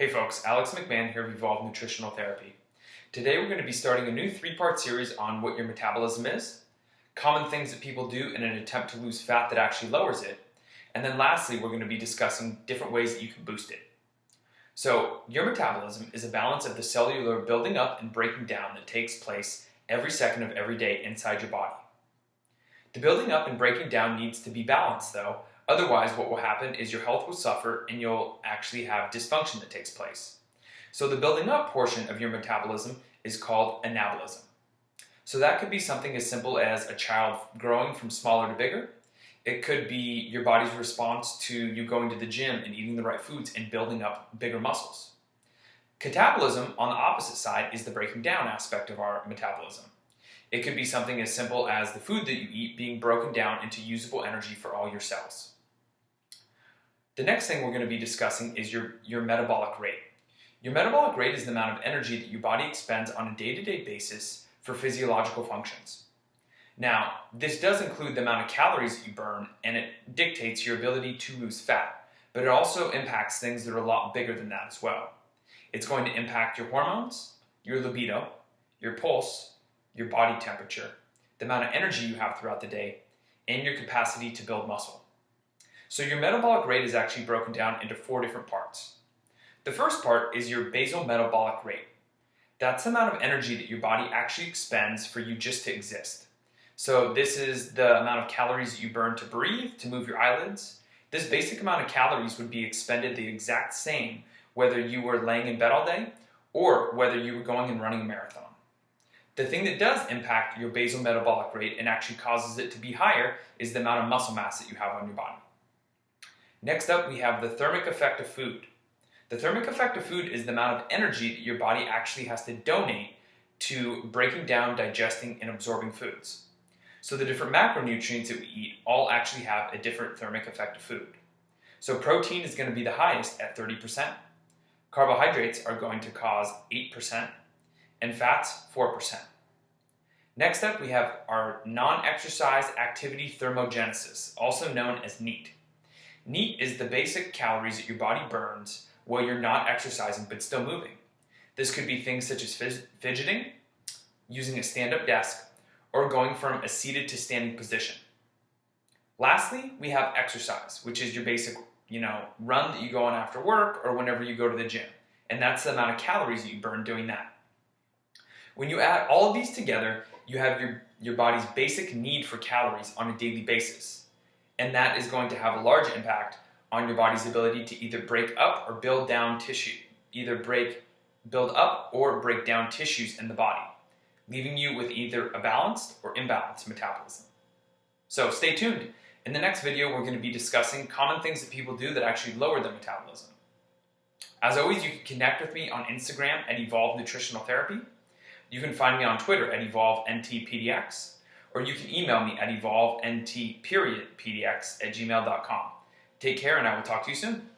Hey folks, Alex McMahon here of Evolve Nutritional Therapy. Today we're going to be starting a new 3-part series on what your metabolism is, common things that people do in an attempt to lose fat that actually lowers it, and then lastly we're going to be discussing different ways that you can boost it. So your metabolism is a balance of the cellular building up and breaking down that takes place every second of every day inside your body. The building up and breaking down needs to be balanced though. Otherwise, what will happen is your health will suffer and you'll actually have dysfunction that takes place. So the building up portion of your metabolism is called anabolism. So that could be something as simple as a child growing from smaller to bigger. It could be your body's response to you going to the gym and eating the right foods and building up bigger muscles. Catabolism, on the opposite side, is the breaking down aspect of our metabolism. It could be something as simple as the food that you eat being broken down into usable energy for all your cells. The next thing we're going to be discussing is your metabolic rate. Your metabolic rate is the amount of energy that your body expends on a day-to-day basis for physiological functions. Now, this does include the amount of calories that you burn, and it dictates your ability to lose fat, but it also impacts things that are a lot bigger than that as well. It's going to impact your hormones, your libido, your pulse, your body temperature, the amount of energy you have throughout the day, and your capacity to build muscle. So your metabolic rate is actually broken down into 4 different parts. The first part is your basal metabolic rate. That's the amount of energy that your body actually expends for you just to exist. So this is the amount of calories that you burn to breathe, to move your eyelids. This basic amount of calories would be expended the exact same whether you were laying in bed all day or whether you were going and running a marathon. The thing that does impact your basal metabolic rate and actually causes it to be higher is the amount of muscle mass that you have on your body. Next up, we have the thermic effect of food. The thermic effect of food is the amount of energy that your body actually has to donate to breaking down, digesting, and absorbing foods. So the different macronutrients that we eat all actually have a different thermic effect of food. So protein is going to be the highest at 30%. Carbohydrates are going to cause 8%, and fats 4%. Next up, we have our non-exercise activity thermogenesis, also known as NEAT. NEAT is the basic calories that your body burns while you're not exercising but still moving. This could be things such as fidgeting, using a stand-up desk, or going from a seated to standing position. Lastly, we have exercise, which is your basic, run that you go on after work or whenever you go to the gym. And that's the amount of calories that you burn doing that. When you add all of these together, you have your body's basic need for calories on a daily basis. And that is going to have a large impact on your body's ability to either break up or build down tissue, build up or break down tissues in the body, leaving you with either a balanced or imbalanced metabolism. So stay tuned. In the next video, we're going to be discussing common things that people do that actually lower their metabolism. As always, you can connect with me on Instagram at Evolve Nutritional Therapy. You can find me on Twitter at EvolveNTPDX. Or you can email me at evolvent.pdx@gmail.com. Take care, and I will talk to you soon.